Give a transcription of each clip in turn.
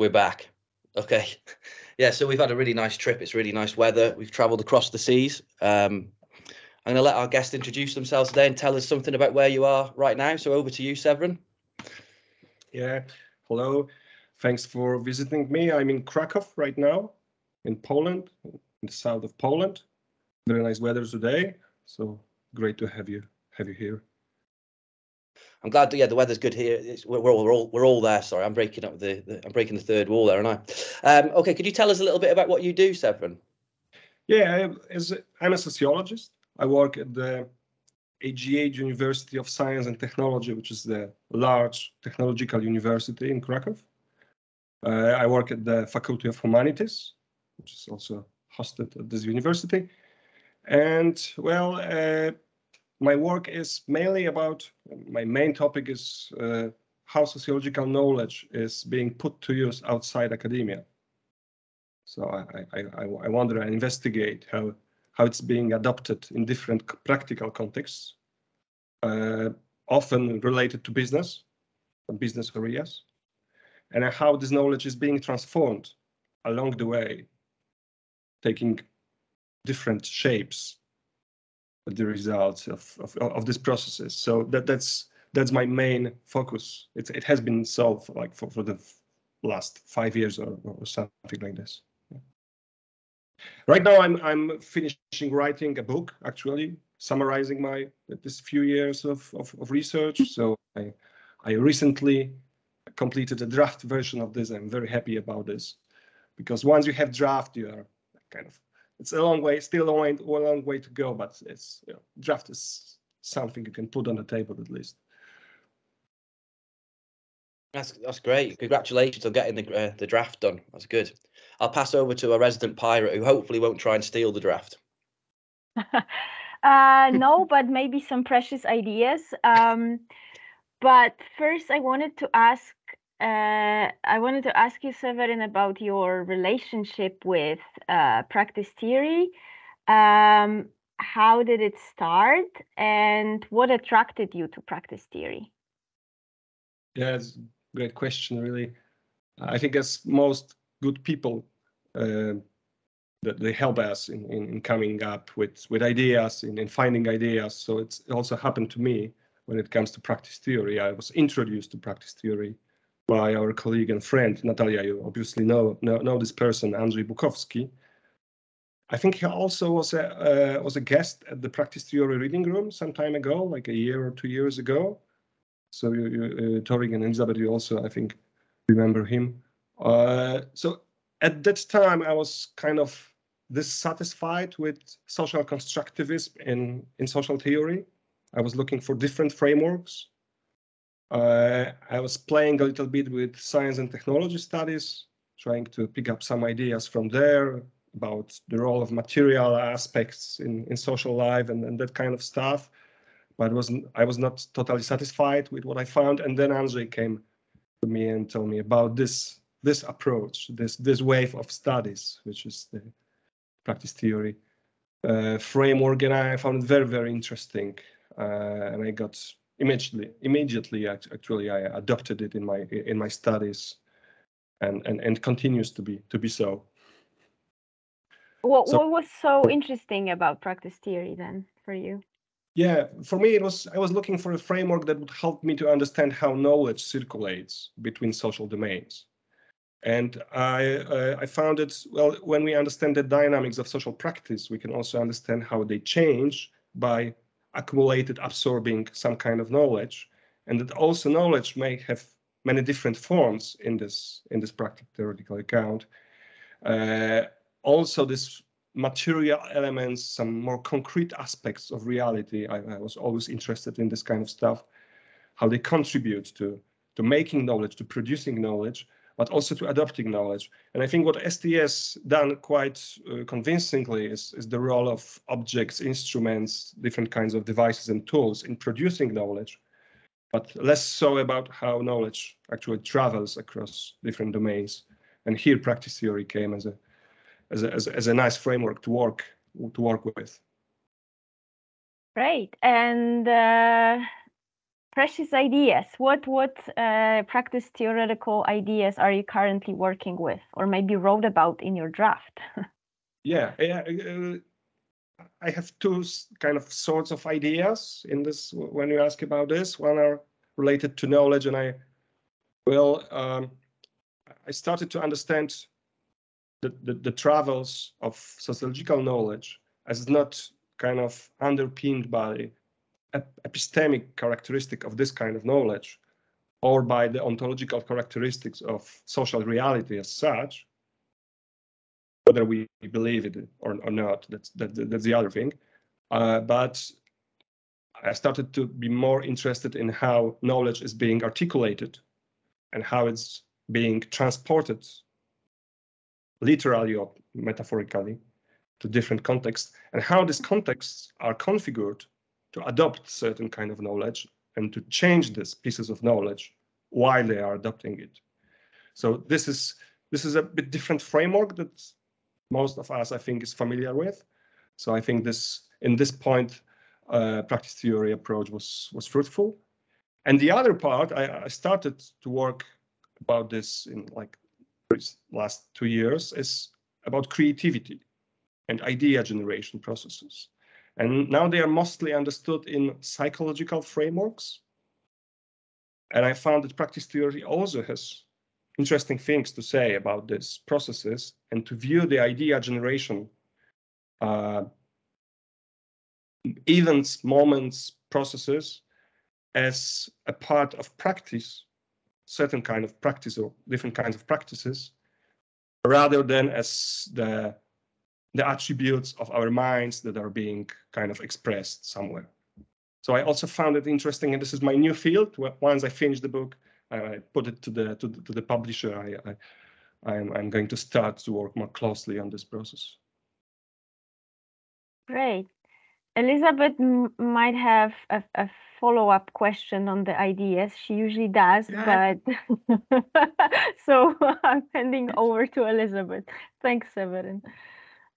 We're back. Okay. Yeah, so we've had a really nice trip. It's really nice weather. We've travelled across the seas. I'm going to let our guests introduce themselves today and tell us something about where you are right now. So over to you, Seweryn. Yeah, hello. Thanks for visiting me. I'm in Krakow right now, in Poland, in the south of Poland. Very nice weather today, so great to have you here. I'm glad. Yeah, the weather's good here. We're all there. Sorry, I'm breaking up I'm breaking the third wall there, aren't I? Okay, could you tell us a little bit about what you do, Seweryn? Yeah, I'm a sociologist. I work at the AGH University of Science and Technology, which is the large technological university in Krakow. I work at the Faculty of Humanities, which is also hosted at this university. And well, my work is mainly about, my main topic is how sociological knowledge is being put to use outside academia. So I wonder and investigate how it's being adopted in different practical contexts, often related to business areas, and how this knowledge is being transformed along the way, taking different shapes as the results of these processes. So that's my main focus. It has been so for the last 5 years or something like this. Yeah. Right now I'm finishing writing a book, actually summarizing this few years of research. So I recently completed a draft version of this. I'm very happy about this, because once you have draft, you are kind of, it's a long way, still a long way to go, but it's, you know, draft is something you can put on the table at least. That's great. Congratulations on getting the draft done. That's good. I'll pass over to a resident pirate who hopefully won't try and steal the draft. No, but maybe some precious ideas. But first, I wanted to ask you, Seweryn, about your relationship with practice theory. How did it start, and what attracted you to practice theory? Yeah, it's a great question, really. I think as most good people, that they help us in coming up with ideas, in finding ideas. So it also happened to me when it comes to practice theory. I was introduced to practice theory by our colleague and friend, Natalia. You obviously know this person, Andrzej Bukowski. I think he also was a guest at the practice theory reading room some time ago, like a year or 2 years ago. So Torik and Elizabeth, you also, I think, remember him. So at that time, I was kind of dissatisfied with social constructivism in social theory. I was looking for different frameworks. I was playing a little bit with science and technology studies, trying to pick up some ideas from there about the role of material aspects in social life and that kind of stuff. But I was not totally satisfied with what I found. And then Andrzej came to me and told me about this approach, this wave of studies, which is the practice theory framework, and I found it very, very interesting. And I got immediately actually I adopted it in my studies, and continues to be so. What was so interesting about practice theory then for you? Yeah, for me I was looking for a framework that would help me to understand how knowledge circulates between social domains. And I found it, well, when we understand the dynamics of social practice, we can also understand how they change by accumulated absorbing some kind of knowledge, and that also knowledge may have many different forms in this practical theoretical account. Also, this material elements, some more concrete aspects of reality. I was always interested in this kind of stuff, how they contribute to making knowledge, to producing knowledge, but also to adopting knowledge. And I think what STS done quite convincingly is the role of objects, instruments, different kinds of devices and tools in producing knowledge, but less so about how knowledge actually travels across different domains. And here practice theory came as a nice framework to work with. Great. And precious ideas. What practice theoretical ideas are you currently working with, or maybe wrote about in your draft? Yeah, I have two kind of sorts of ideas in this. When you ask about this, one are related to knowledge, and I started to understand the travels of sociological knowledge as not kind of underpinned by epistemic characteristic of this kind of knowledge, or by the ontological characteristics of social reality as such, whether we believe it or not, that's the other thing. But I started to be more interested in how knowledge is being articulated and how it's being transported, literally or metaphorically, to different contexts, and how these contexts are configured to adopt certain kind of knowledge and to change these pieces of knowledge while they are adopting it. So this is a bit different framework that most of us, I think, is familiar with. So I think in this point, practice theory approach was fruitful. And the other part, I started to work about this in like last 2 years, is about creativity and idea generation processes. And now they are mostly understood in psychological frameworks. And I found that practice theory also has interesting things to say about these processes and to view the idea generation events, moments, processes as a part of practice, certain kind of practice or different kinds of practices, rather than as the attributes of our minds that are being kind of expressed somewhere. So I also found it interesting, and this is my new field. Once I finish the book, I put it to the publisher. I'm going to start to work more closely on this process. Great. Elizabeth might have a follow-up question on the ideas. She usually does, but so I'm handing over to Elizabeth. Thanks, Seweryn.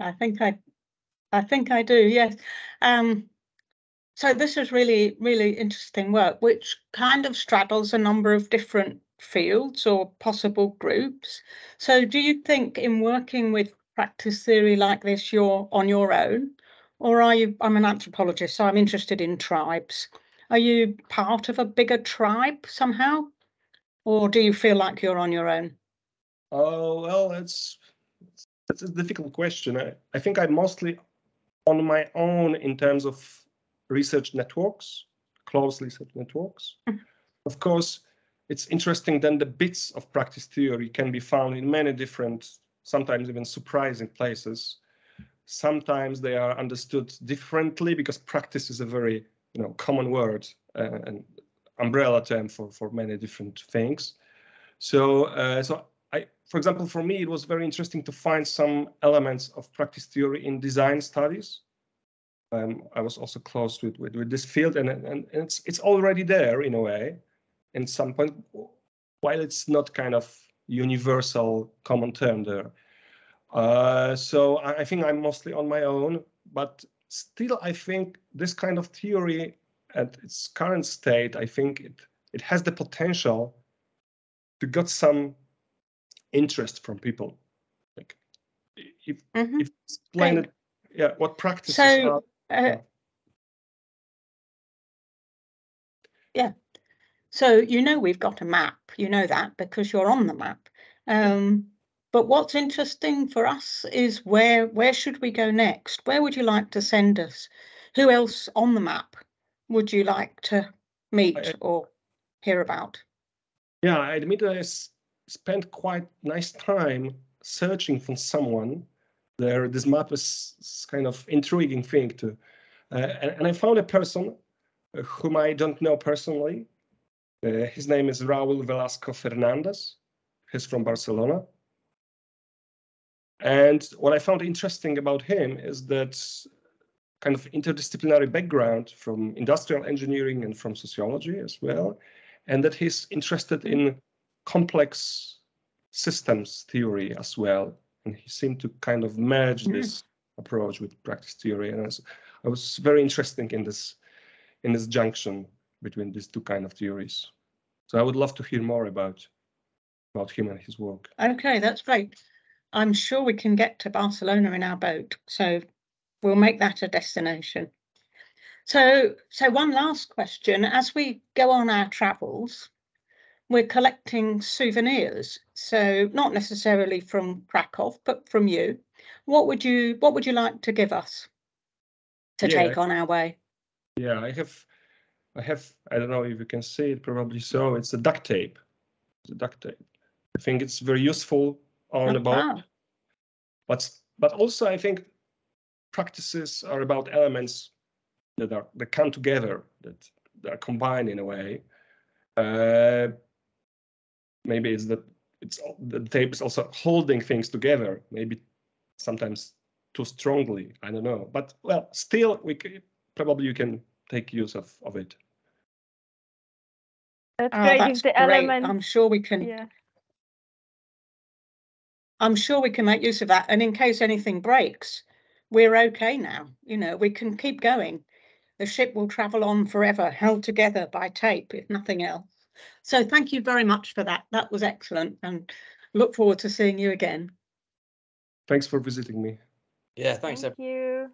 I think I do, yes. So this is really, really interesting work, which kind of straddles a number of different fields or possible groups. So do you think in working with practice theory like this, you're on your own? Or are you, I'm an anthropologist, so I'm interested in tribes. Are you part of a bigger tribe somehow? Or do you feel like you're on your own? Oh, well, that's a difficult question. I think I'm mostly on my own in terms of research networks, close research networks. Of course, it's interesting then the bits of practice theory can be found in many different, sometimes even surprising places. Sometimes they are understood differently because practice is a very common word and umbrella term for many different things. So for example, for me, it was very interesting to find some elements of practice theory in design studies. I was also close with this field, and it's already there in a way, in some point, while it's not kind of universal common term there. So I think I'm mostly on my own, but still I think this kind of theory at its current state, I think it has the potential to get some interest from people. Like if explain it, yeah, what practices are. Yeah. So we've got a map, that because you're on the map. But what's interesting for us is where should we go next? Where would you like to send us? Who else on the map would you like to meet or hear about? Yeah, I admit that I spent quite nice time searching for someone there. This map is kind of intriguing thing too. And I found a person whom I don't know personally. His name is Raul Velasco Fernandez. He's from Barcelona. And what I found interesting about him is that kind of interdisciplinary background from industrial engineering and from sociology as well, and that he's interested in complex systems theory as well. And he seemed to kind of merge this approach with practice theory. And I was very interested in this junction between these two kind of theories. So I would love to hear more about him and his work. Okay, that's great. I'm sure we can get to Barcelona in our boat, so we'll make that a destination. So one last question. As we go on our travels, we're collecting souvenirs. So not necessarily from Krakow, but from you. What would you like to give us to take on our way? Yeah, I have, I don't know if you can see it, probably so. It's a duct tape. It's a duct tape. I think it's very useful on a boat. But also I think practices are about elements that come together, that are combined in a way. Maybe it's that the tape is also holding things together. Maybe sometimes too strongly. I don't know. But well, still, probably you can take use of it. That's great. That's if the great. elements, I'm sure we can. yeah. I'm sure we can make use of that. And in case anything breaks, we're okay now. You know, we can keep going. The ship will travel on forever, held together by tape, if nothing else. So thank you very much for that. That was excellent, and look forward to seeing you again. Thanks for visiting me. Yeah, thanks. Thank you.